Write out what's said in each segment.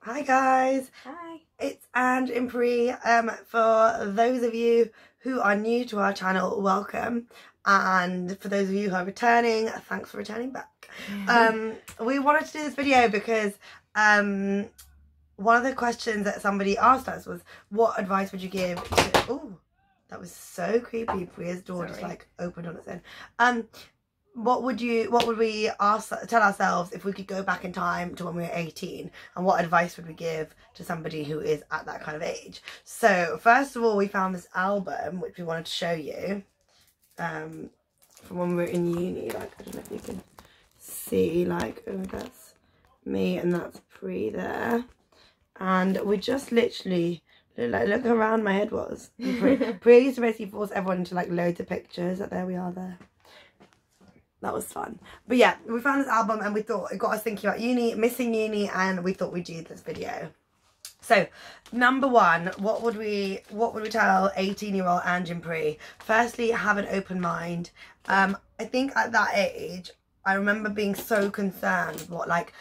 Hi guys. Hi. It's Anj Pri. For those of you who are new to our channel, welcome. And for those of you who are returning, thanks for returning back. We wanted to do this video because one of the questions that somebody asked us was, what advice would you give to... Oh, that was so creepy. Priya's door just like opened on its own. What would we tell ourselves if we could go back in time to when we were 18, and what advice would we give to somebody who is at that kind of age? So first of all, we found this album which we wanted to show you from when we were in uni. Like, I don't know if you can see, like, oh, that's me and that's Pri there, and we just literally look how round my head was. Pri used to basically force everyone into like loads of pictures. There we are there. That was fun. But yeah, we found this album and we thought it got us thinking about uni, missing uni, and we thought we'd do this video. So, number one, what would we tell 18-year-old Anj Pri? Firstly, have an open mind. I think at that age, I remember being so concerned with what, like,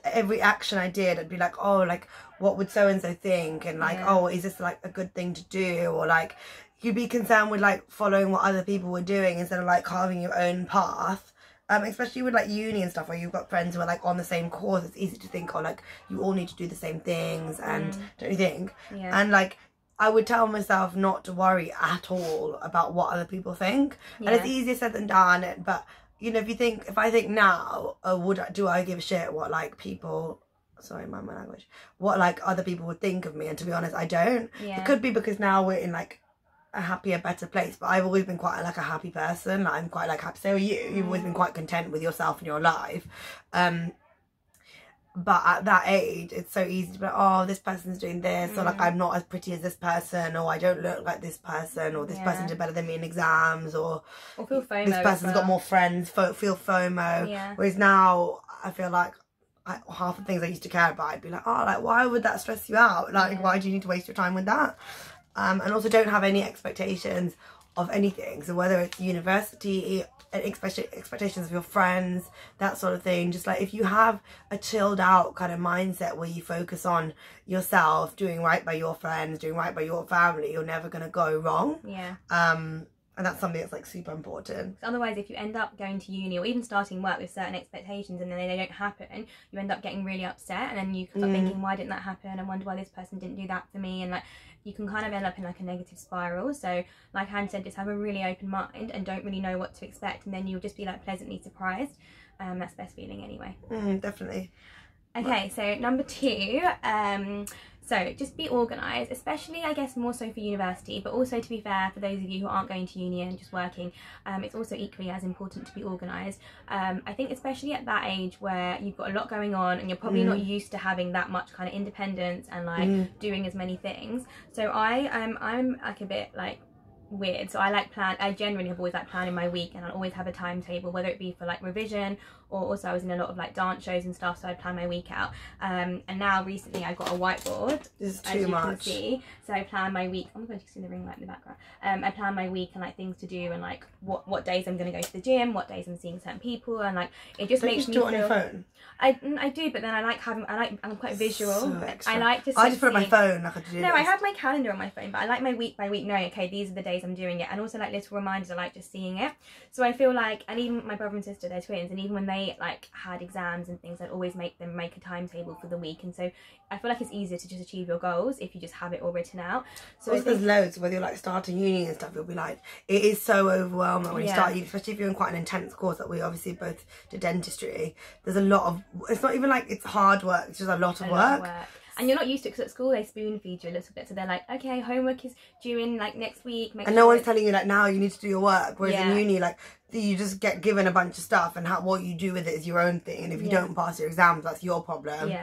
every action I did, I'd be like, oh, like, what would so-and-so think? And like, oh, is this like a good thing to do? Or like, you'd be concerned with like following what other people were doing instead of like carving your own path. Especially with like uni and stuff, where you've got friends who are like on the same course. It's easy to think, oh, like you all need to do the same things, and don't you think? Yeah. And like, I would tell myself not to worry at all about what other people think. Yeah. And it's easier said than done. But you know, if I think now, do I give a shit what like people? Sorry, my language. What like other people would think of me? And to be honest, I don't. Yeah. It could be because now we're in like a happier, better place, but I've always been quite like a happy person. Like, I'm quite like happy. So are you. You've always been quite content with yourself and your life. But at that age, it's so easy to be like, oh, this person's doing this, or like, I'm not as pretty as this person, or I don't look like this person, or this person did better than me in exams, or feel FOMO. This person's got more friends. Feel FOMO. Yeah. Whereas now, I feel like half the things I used to care about, I'd be like, oh, like, why would that stress you out? Like, why do you need to waste your time with that? And also don't have any expectations of anything. So whether it's university, expectations of your friends, that sort of thing. Just like, if you have a chilled out kind of mindset where you focus on yourself, doing right by your friends, doing right by your family, you're never going to go wrong. Yeah. And that's something that's like super important. Otherwise, if you end up going to uni or even starting work with certain expectations and then they don't happen, you end up getting really upset, and then you start thinking, why didn't that happen? I wonder why this person didn't do that for me. And like, you can kind of end up in like a negative spiral. So like Anne said, just have a really open mind and don't really know what to expect, and then you'll just be like pleasantly surprised. That's the best feeling anyway. Definitely. Okay, so number two, so just be organised, especially I guess more so for university, but also, to be fair, for those of you who aren't going to uni and just working, it's also equally as important to be organised. I think especially at that age where you've got a lot going on and you're probably not used to having that much kind of independence and like doing as many things. So I'm like a bit like weird, so I generally have always like planning my week, and I'll always have a timetable, whether it be for like revision, or also I was in a lot of like dance shows and stuff, so I plan my week out. And now recently I got a whiteboard, this is too much, can see. So I plan my week. I'm going to see the ring light in the background. I plan my week and like things to do, and like what days I'm going to go to the gym, what days I'm seeing certain people, and like it just makes me feel. Do it on your phone? I do, but then I'm quite visual. So I like to. I just put it on my phone like I do. No, I have my calendar on my phone, but I like my week by week knowing, okay, these are the days I'm doing it, and also like little reminders. I like just seeing it. So I feel like, and even my brother and sister, they're twins, and even when they like had exams and things, I'd always make them make a timetable for the week, and so I feel like it's easier to just achieve your goals if you just have it all written out. So there's loads, whether you're like starting uni and stuff, you'll be like, it is so overwhelming when you start uni, especially if you're in quite an intense course that we obviously both did dentistry. There's a lot of, it's not even like it's hard work, it's just a lot of work. And you're not used to it, because at school they spoon feed you a little bit, so they're like, okay, homework is due in like next week, and no one's telling you like, now you need to do your work, whereas in uni, like, you just get given a bunch of stuff, and what you do with it is your own thing, and if you don't pass your exams, that's your problem.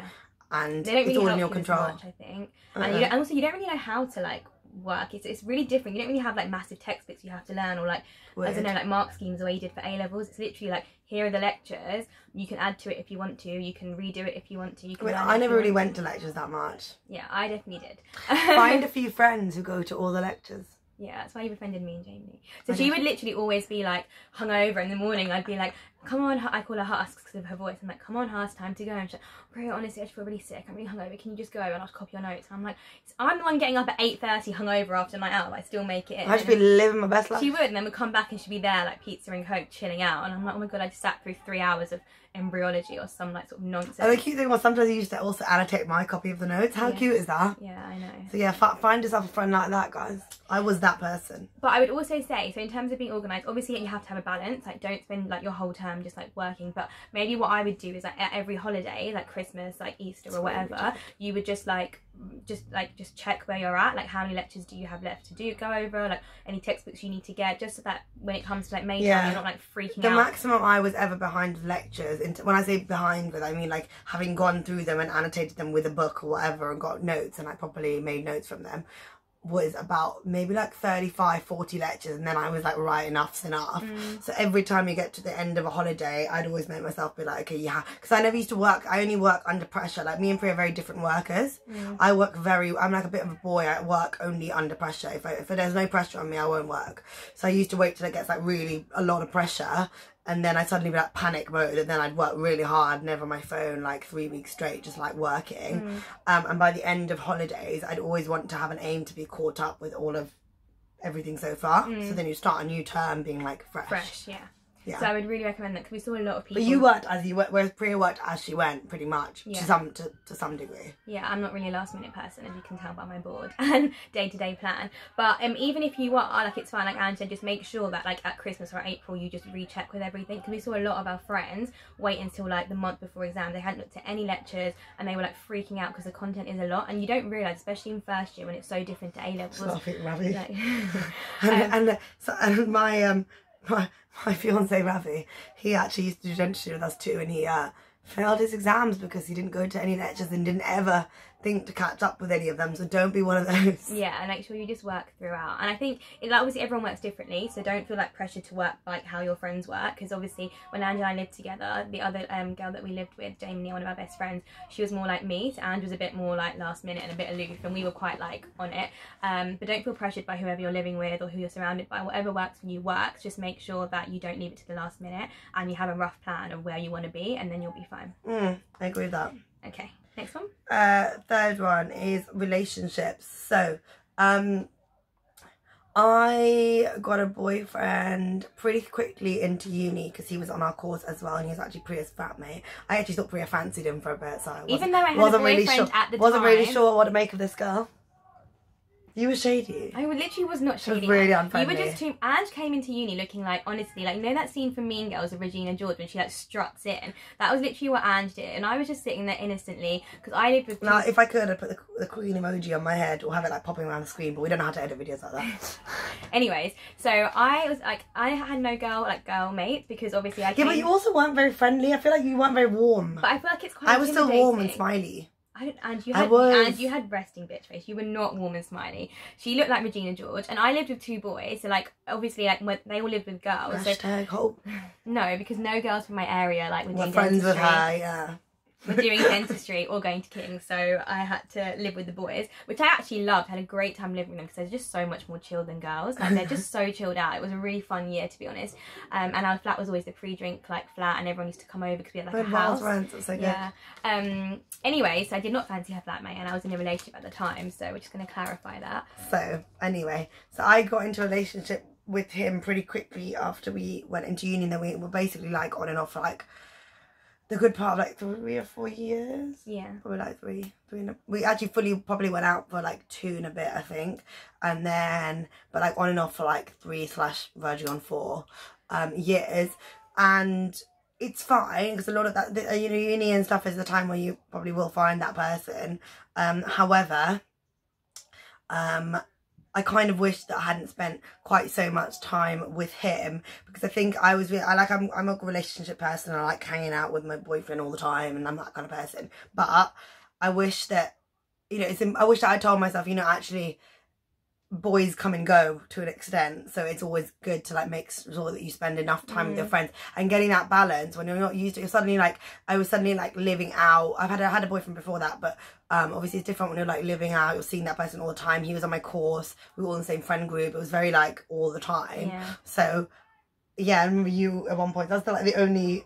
And they don't really it's all help in your you control, as much, I think. And also you don't really know how to like work. It's really different. You don't really have like massive textbooks you have to learn, or like I don't know, like mark schemes the way you did for A-levels. It's literally like, here are the lectures, you can add to it if you want to, you can redo it if you want to, you can I never really went to lectures that much. Yeah, I definitely did. Find a few friends who go to all the lectures. Yeah, that's why you befriended me and Jamie. So she would literally always be like hungover in the morning. I'd be like, come on, I call her Husk because of her voice. I'm like, come on, Husk, time to go. And she's like, Pri, honestly, I just feel really sick. I'm really hungover. Can you just go? And I'll copy your notes. And I'm like, I'm the one getting up at 8:30 hungover after a night out. But I still make it in. I'd just be living my best life. She would, and then we'd come back and she'd be there, like pizza and Coke, chilling out. And I'm like, oh my God, I just sat through 3 hours of embryology or some like sort of nonsense. And the cute thing was sometimes I used to also annotate my copy of the notes. How cute is that? Yeah, I know. So yeah, find yourself a friend like that, guys. I was that person. But I would also say, so in terms of being organised, obviously you have to have a balance. Like, don't spend like your whole term just like working. But maybe what I would do is like at every holiday, like Christmas, like Easter or whatever, you would just check where you're at. Like, how many lectures do you have left to go over? Like, any textbooks you need to get, just so that when it comes to like May time, you're not like freaking out. The maximum I was ever behind with lectures, when I say behind with, I mean like having gone through them and annotated them with a book or whatever and got notes and I properly made notes from them, was about maybe like 35-40 lectures, and then I was like, right, enough's enough. So every time you get to the end of a holiday, I'd always make myself be like, okay, yeah, because I never used to work, I only work under pressure. Like, me and Pri are very different workers. I'm like a bit of a boy. I work only under pressure. If there's no pressure on me, I won't work. So I used to wait till it gets like really a lot of pressure, and then I'd suddenly be like panic mode, and then I'd work really hard, never on my phone, like 3 weeks straight, just like working. And by the end of holidays, I'd always want to have an aim to be caught up with all of everything so far. So then you start a new term being like fresh. Yeah. So I would really recommend that, because we saw a lot of people. But you worked as you went, whereas Pri worked as she went, pretty much, to some degree. Yeah, I'm not really a last minute person, as you can tell by my board and day-to-day plan. But even if you are, like, it's fine, like Ange said, just make sure that like at Christmas or April you just recheck with everything, because we saw a lot of our friends wait until like the month before exam. They hadn't looked at any lectures and they were like freaking out because the content is a lot, and you don't realise, especially in first year when it's so different to A-levels. Ravi. And my fiance Ravi, he actually used to do dentistry with us too, and he failed his exams because he didn't go to any lectures and didn't ever think to catch up with any of them. So don't be one of those. Yeah, and make sure you just work throughout. And I think obviously everyone works differently, so don't feel like pressure to work like how your friends work, because obviously when Ange and I lived together, the other girl that we lived with, Jamie, one of our best friends, she was more like me. So Ange was a bit more like last minute and a bit aloof, and we were quite like on it. But don't feel pressured by whoever you're living with or who you're surrounded by. Whatever works for you works. Just make sure that you don't leave it to the last minute and you have a rough plan of where you want to be, and then you'll be fine. I agree with that. Okay, next one. Third one is relationships. So I got a boyfriend pretty quickly into uni because he was on our course as well, and he was actually Priya's flatmate. I actually thought Priya fancied him for a bit, so even though I had a boyfriend at the time, wasn't really sure what to make of this girl. You were shady. I literally was not shady. Was really unfriendly. You were just too... Ange came into uni looking like, honestly, like, you know that scene from Mean Girls of Regina George when she like struts in? That was literally what Ange did, and I was just sitting there innocently because I lived with... Now, if I could, I'd put the queen emoji on my head or have it like popping around the screen, but we don't know how to edit videos like that. Anyways, so I was like, I had no girl mates because obviously I came... Yeah, but you also weren't very friendly. I feel like you weren't very warm. But I feel like it's quite I was still warm and smiley. And you had resting bitch face. You were not warm and smiley. She looked like Regina George, and I lived with 2 boys. So like obviously like they all lived with girls. Hashtag hope. No, because no girls from my area like were doing friends dentistry. with her. Yeah. Were doing dentistry or going to King's, so I had to live with the boys, which I actually loved. Had a great time living with them because they're just so much more chilled than girls. Like they're just so chilled out. It was a really fun year, to be honest. And our flat was always the pre-drink like flat, and everyone used to come over because we had like a house. Rent, so good. Yeah. Anyway, so I did not fancy her flatmate, and I was in a relationship at the time, so we're just going to clarify that. So anyway, so I got into a relationship with him pretty quickly after we went into uni, and then we were basically like on and off for like the good part of like 3 or 4 years. Yeah. Probably like three and a, we actually fully probably went out for like 2 and a bit, I think. And then, but like on and off for like 3/verging on 4 years. And it's fine because a lot of that, you know, uni and stuff is the time where you probably will find that person. However, I kind of wish that I hadn't spent quite so much time with him, because I think I'm a relationship person. I like hanging out with my boyfriend all the time, and I'm that kind of person. But I wish that, you know, I wish that I told myself, you know, actually boys come and go to an extent, so it's always good to like make sure that you spend enough time with your friends, and getting that balance when you're not used to it. Suddenly like I was suddenly like living out. I had a boyfriend before that, but obviously it's different when you're like living out, you're seeing that person all the time. He was on my course, we were all in the same friend group, it was very like all the time. So yeah, I remember you at one point. That's like the only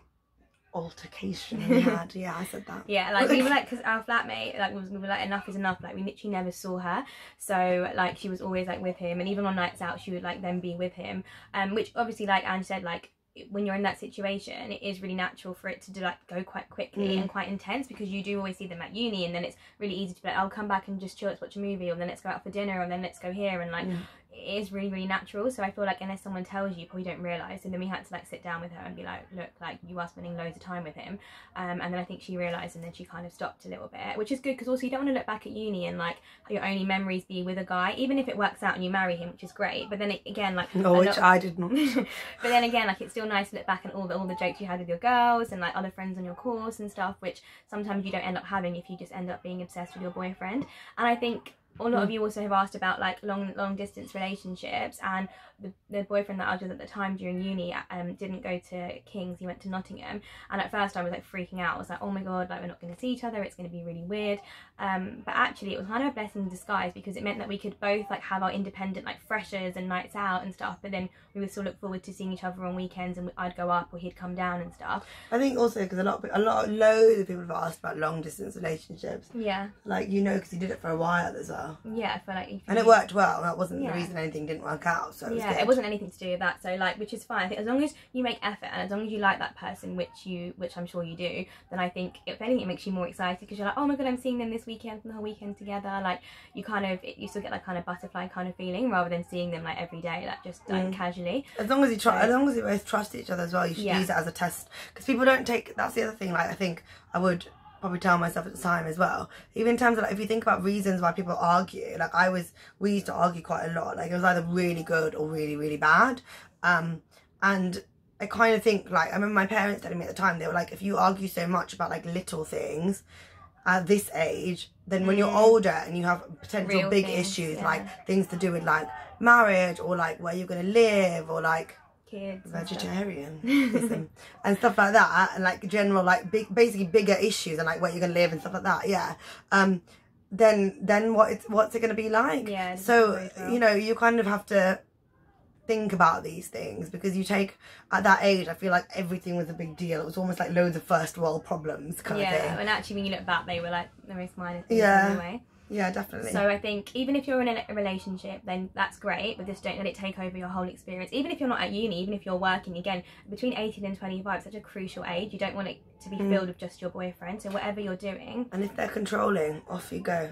altercation we had. Yeah, I said that. Yeah, like we were like, because our flatmate, like we were like, enough is enough. Like we literally never saw her, so like she was always like with him, and even on nights out she would like then be with him, which obviously, like Ange said, like when you're in that situation, it is really natural for it to do, like, go quite quickly and quite intense, because you do always see them at uni, and then it's really easy to be like, I'll come back and just chill, let's watch a movie, or then let's go out for dinner, and then let's go here, and like it is really, really natural. So I feel like unless someone tells you, you probably don't realise. And then we had to like sit down with her and be like, look, like you are spending loads of time with him, and then I think she realised, and then she kind of stopped a little bit, which is good, because also you don't want to look back at uni and like your only memories be with a guy, even if it works out and you marry him, which is great, but then again, like which I did not. But then again, like it's still nice to look back at all the jokes you had with your girls and like other friends on your course and stuff, which sometimes you don't end up having if you just end up being obsessed with your boyfriend. And I think a lot of you also have asked about like long distance relationships, and the boyfriend that I was with at the time during uni didn't go to King's, he went to Nottingham, and at first I was like freaking out. I was like, oh my god, like we're not going to see each other, it's going to be really weird, but actually it was kind of a blessing in disguise, because it meant that we could both like have our independent like freshers and nights out and stuff, but then we would still look forward to seeing each other on weekends, and I'd go up or he'd come down and stuff. I think also because loads of people have asked about long distance relationships. Yeah, like, you know, because he did it for a while as well. Yeah, I feel like and it worked well. That wasn't the reason anything didn't work out. So it wasn't anything to do with that. So like, which is fine. I think as long as you make effort, and as long as you like that person, which I'm sure you do, then I think if anything it makes you more excited, because you're like, oh my god, I'm seeing them this weekend, the whole weekend together. Like you still get that kind of butterfly kind of feeling, rather than seeing them like every day, like just like casually. As long as you try, as long as you both trust each other as well, you should use it as a test, because people don't take. That's the other thing. Like I think I would probably tell myself at the time as well, even in terms of like, if you think about reasons why people argue, like we used to argue quite a lot, like it was either really good or really, really bad, and I kind of think, like, I remember my parents telling me at the time, they were like, if you argue so much about like little things at this age, then when you're older and you have potential real big issues, like things to do with like marriage, or like where you're going to live, or like kids, vegetarian and stuff like that, and like general like basically bigger issues, and like where you're gonna live and stuff like that, then what's it gonna be like? So you know, you kind of have to think about these things, because you take, at that age, I feel like everything was a big deal. It was almost like loads of first world problems kind of thing. And actually when you look back, they were like the most minor things anyway. Yeah, definitely. So I think even if you're in a relationship, then that's great, but just don't let it take over your whole experience. Even if you're not at uni, even if you're working, again, between 18 and 25, such a crucial age. You don't want it to be filled with just your boyfriend. So whatever you're doing, and if they're controlling, off you go.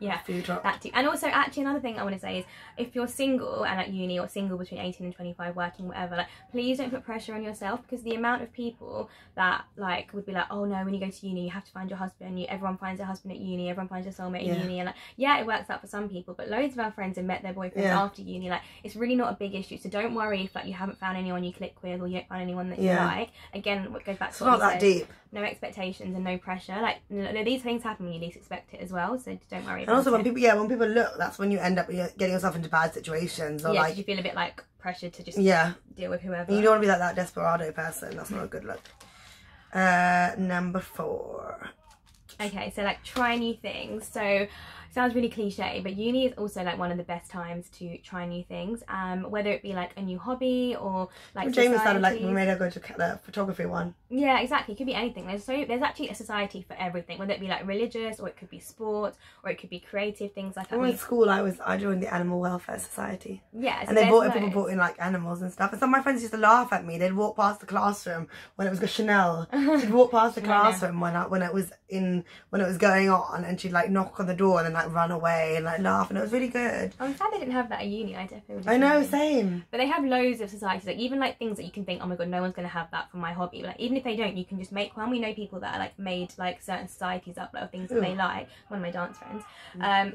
Off you drop. That too. And also, actually, another thing I want to say is, if you're single and at uni, or single between 18 and 25, working, whatever, like please don't put pressure on yourself, because the amount of people that like would be like, oh no, when you go to uni you have to find your husband, everyone finds their husband at uni, everyone finds their soulmate in uni, and like, it works out for some people, but loads of our friends have met their boyfriends after uni. Like it's really not a big issue, so don't worry if like you haven't found anyone you click with, or you don't find anyone that you like. Again, what goes back to it's not that deep. No expectations and no pressure. Like these things happen when you least expect it as well, so don't worry about it. And also when people look, that's when you end up getting yourself into bad situations, or like you feel a bit like pressured to just deal with whoever. And you don't want to be like that desperado person. That's not a good look. Number 4. Okay, so like try new things. So sounds really cliche, but uni is also like one of the best times to try new things, whether it be like a new hobby, or like Jamie started, like, we made her go to the photography one. Yeah, exactly. It could be anything. There's actually a society for everything, whether it be like religious, or it could be sports, or it could be creative things like that. In school I joined the Animal Welfare Society. Yeah, so and people brought in like animals and stuff, and some of my friends used to laugh at me. They'd walk past the classroom when it was Chanel. She'd walk past the classroom when it was going on, and she'd like knock on the door and then like run away and like laugh, and it was really good. I'm sad they didn't have that at uni. I definitely I know, same. But they have loads of societies, like even like things that you can think, oh my god, no one's gonna have that for my hobby. Like even if they don't, you can just make one. We know people that are like made like certain societies up, like things that they like. One of my dance friends.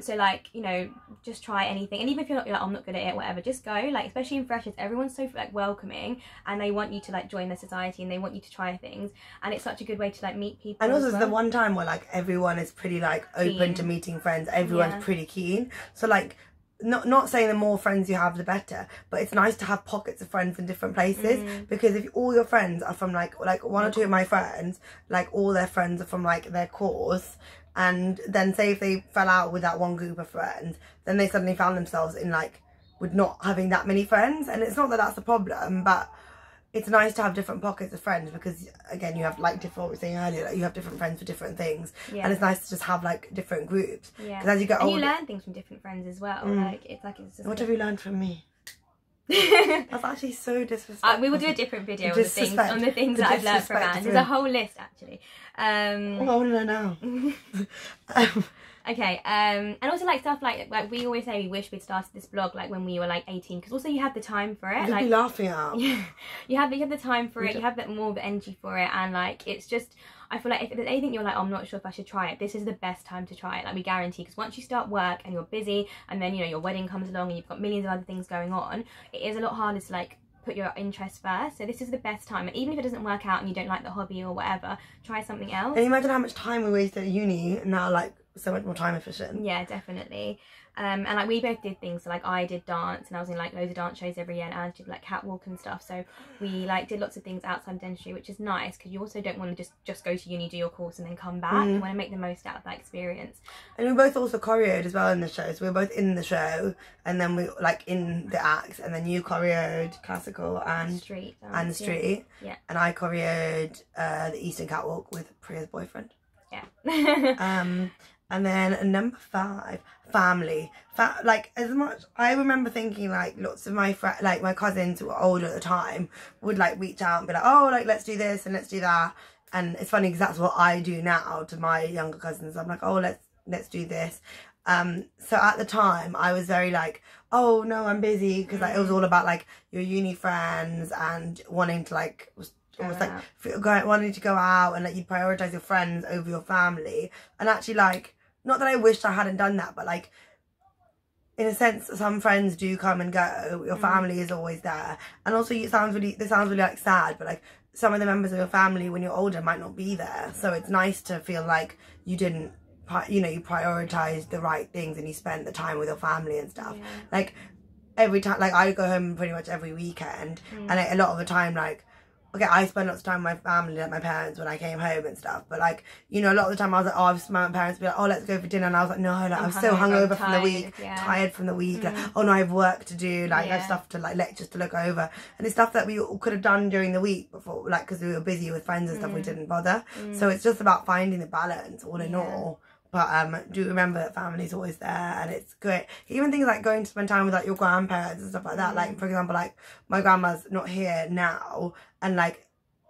So like, you know, just try anything, and even if you're like, I'm not good at it, whatever, just go. Like especially in freshers, everyone's so like welcoming, and they want you to like join the society, and they want you to try things, and it's such a good way to like meet people. And also it's the one time where like everyone is pretty like open to meeting friends. Everyone's pretty keen. So like, not saying the more friends you have the better, but it's nice to have pockets of friends in different places, because if all your friends are from like one or two of my friends, like all their friends are from like their course, and then say if they fell out with that one group of friends, then they suddenly found themselves in like with not having that many friends. And it's not that that's the problem, but it's nice to have different pockets of friends, because again, you have like different, what we were saying earlier, like you have different friends for different things, and it's nice to just have like different groups. Because as you get older, you learn things from different friends as well. Like it's just. What have you learned from me? That's actually so disrespectful. We will do a different video on the things that I've learned from Anne. There's a whole list actually. I want to know now. Okay, and also like stuff like we always say we wish we'd started this blog like when we were like 18, because also you had the time for it. You'd be laughing out. Yeah, you have the time for it. You have more of the energy for it, and like it's just, I feel like if there's anything you're like, I'm not sure if I should try it, this is the best time to try it. Like we guarantee, because once you start work and you're busy, and then you know your wedding comes along and you've got millions of other things going on, it is a lot harder to like put your interests first. So this is the best time, and even if it doesn't work out and you don't like the hobby or whatever, try something else. And imagine how much time we wasted at uni, and now like so much more time efficient. Yeah, definitely. And like we both did things, so like I did dance, and I was in like loads of dance shows every year, and Anj did like catwalk and stuff, so we like did lots of things outside dentistry, which is nice, because you also don't want to just go to uni, do your course and then come back. You want to make the most out of that experience. And we both also choreoed as well in the show, so we were both in the show, and then we like in the acts, and then you choreoed classical and street dance, and street, and I choreoed the Eastern Catwalk with Priya's boyfriend. And then number 5, family. Like, as much, I remember thinking like lots of my like my cousins who were older at the time would like reach out and be like, oh, like let's do this and let's do that. And it's funny because that's what I do now to my younger cousins. I'm like, oh, let's do this. So at the time I was very like, oh no, I'm busy, because like it was all about like your uni friends and wanting to like almost like wanting to go out, and like you prioritize your friends over your family. And actually, like, not that I wished I hadn't done that, but like in a sense, some friends do come and go. Your family is always there. And also, this sounds really like sad, but like some of the members of your family when you're older might not be there. So it's nice to feel like you didn't, you know, you prioritized the right things and you spent the time with your family and stuff. Like every time, like I go home pretty much every weekend, and like, a lot of the time, like, okay, I spent lots of time with my family, like my parents, when I came home and stuff. But like, you know, a lot of the time I was like, oh, my parents would be like, oh, let's go for dinner. And I was like, no, like I'm so hungover from the week, tired from the week. Like, oh no, I have work to do. Like I have stuff to like lectures to look over. And it's stuff that we could have done during the week before, like, because we were busy with friends and stuff, we didn't bother. So it's just about finding the balance all in all. But do remember that family's always there, and it's great. Even things like going to spend time with like your grandparents and stuff like that. Like, for example, like my grandma's not here now, and like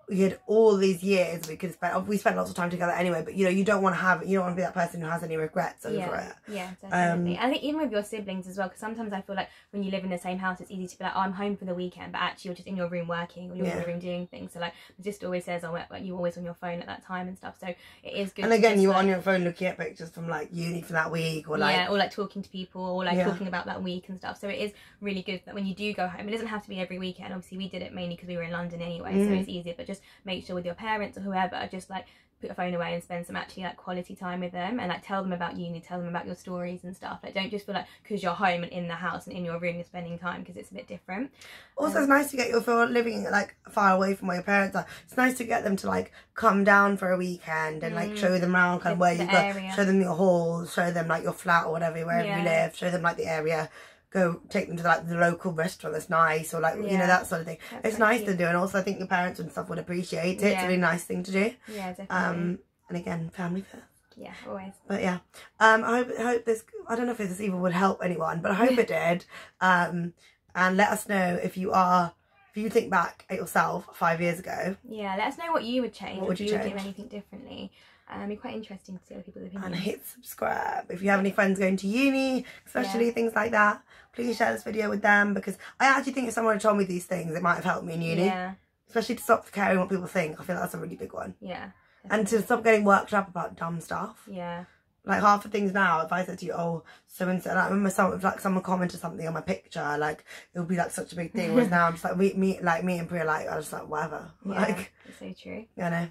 we had all these years we spent lots of time together anyway, but you know, you don't want to be that person who has any regrets over it. Yeah, definitely. I think even with your siblings as well, because sometimes I feel like when you live in the same house, it's easy to be like, oh, I'm home for the weekend, but actually you're just in your room working, or you're in your room doing things. So like my sister always says, oh, like you're always on your phone at that time and stuff, so it is good. And again, you're on your phone looking at pictures from like uni for that week, or like or like talking to people, or like talking about that week and stuff. So it is really good that when you do go home, it doesn't have to be every weekend. Obviously we did it mainly because we were in London anyway, so it's easier, but just make sure with your parents or whoever, just like put your phone away and spend some actually like quality time with them, and like tell them about uni, tell them about your stories and stuff. Like, don't just feel like because you're home and in the house and in your room you're spending time, because it's a bit different. Also, it's nice to get if you're living like far away from where your parents are, it's nice to get them to like come down for a weekend and like show them around kind of where you go, show them your halls, show them like your flat or whatever, wherever you live, show them like the area. Go take them to like the local restaurant that's nice, or like you know, that sort of thing. It's nice to do, and also I think your parents and stuff would appreciate it. It's a really nice thing to do. Yeah, definitely. And again, family first. Yeah, always. But yeah, I hope this. I don't know if this even would help anyone, but I hope it did. And let us know if you think back at yourself 5 years ago. Yeah, let us know what you would change. What would you change? Do anything differently? It'd be quite interesting to see other people's opinions. And hit subscribe. If you have any friends going to uni, especially things like that, please share this video with them, because I actually think if someone had told me these things, it might have helped me in uni. Yeah. Especially to stop caring what people think. I feel like that's a really big one. Yeah. Definitely. And to stop getting worked up about dumb stuff. Yeah. Like half the things now, if I said to you, oh, so and so, like, I remember someone commented something on my picture, like it would be like such a big thing. Whereas now I'm just like me and Pri, like I was just like whatever. Yeah, like, it's so true. You know.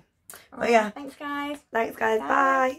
But yeah. Thanks guys. Bye.